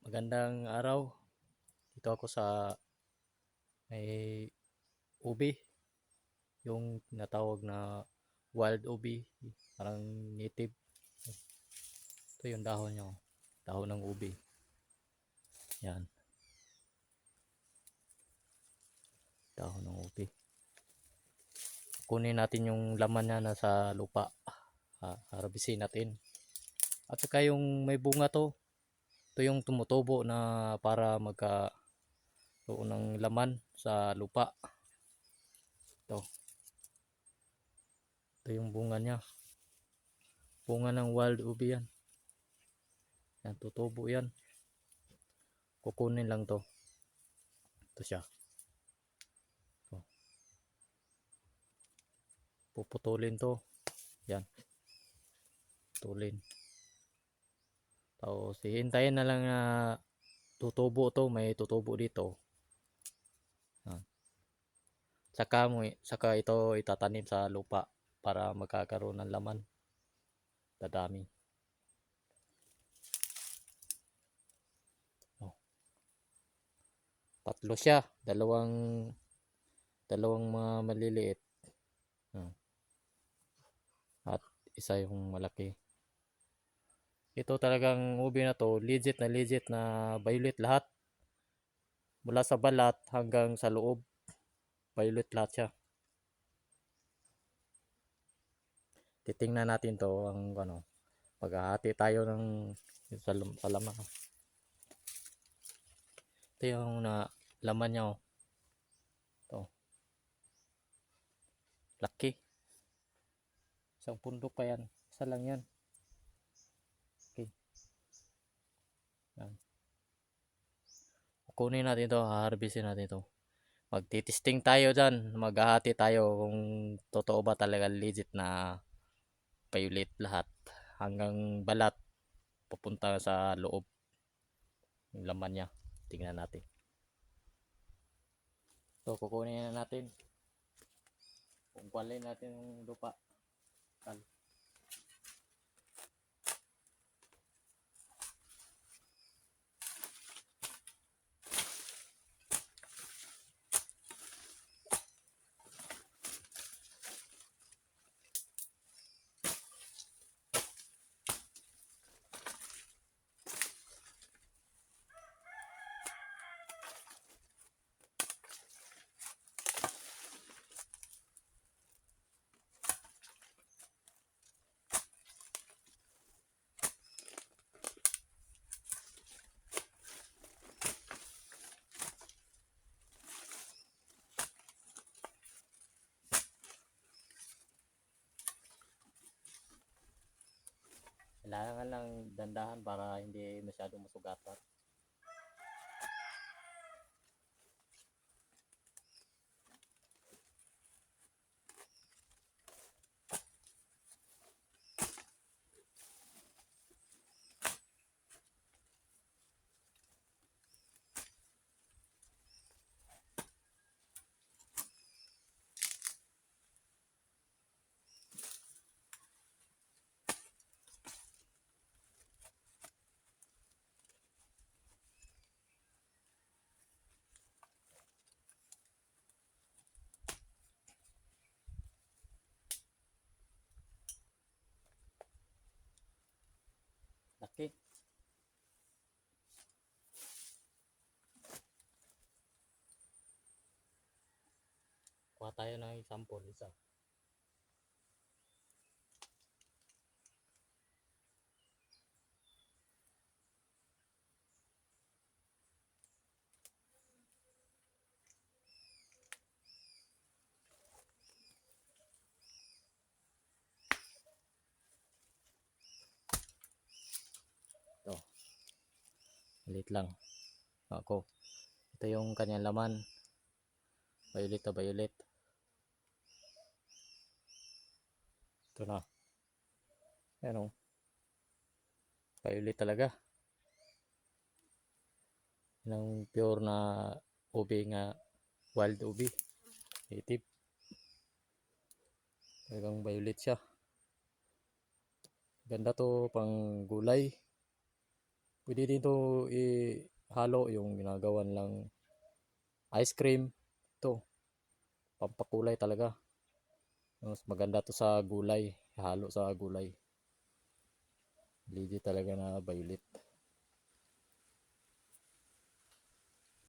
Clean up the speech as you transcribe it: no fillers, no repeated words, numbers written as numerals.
Magandang araw. Dito ako sa may ubi, yung tinatawag na wild ubi, parang native. Ito yung dahon niya, oh. Dahon ng ubi. Yan, dahon ng ubi. Kunin natin yung laman niya na sa lupa. Harbisin natin. At saka yung may bunga to, ito yung tumutubo na para magkaroon ng laman sa lupa. Ito, ito yung bunga niya. Bunga ng wild ubi yan. Yan, tutubo yan. Kukunin lang to. Ito siya. Ito. Puputulin to. Yan. Putulin. Tapos hihintayin na lang na tutubo to. May tutubo dito. Yan. Saka ito itatanim sa lupa para magkakaroon ng laman. Dadami. Oh. Tatlo siya. Dalawang mga maliliit. Oh. At isa yung malaki. Ito talagang ubi na to, legit na violet lahat. Mula sa balat hanggang sa loob, violet lahat siya. Titingnan natin to ang paghahati tayo ng sa laman. Ito yung laman niya, oh. Ito. Laki. Isang pundok pa yan. Isa lang yan. Okay. Yan. Kunin natin to, haharbisin natin to. Magtitesting tayo dyan. Maghahati tayo kung totoo ba talaga legit na violet lahat. Hanggang balat papunta sa loob. Yung laman niya. Tingnan natin. So, kukunin na natin. Kumpalin natin yung lupa. Kal. Kailangan lang dandahan para hindi masyadong masugatan. Laki. Kuha tayo ng sample isa. Ito. Malit lang. Ako. Ito yung kanyang laman. Violet to violet. Ito na. Ayan, oh. Violet talaga. Yan ang pure na ubi nga. Wild ubi. Native. Talagang violet siya. Ganda to pang gulay. Pwede din to ihalo yung ginagawan lang ice cream. Ito, pampakulay talaga. Mas maganda to sa gulay, halo sa gulay. Legit talaga na violet.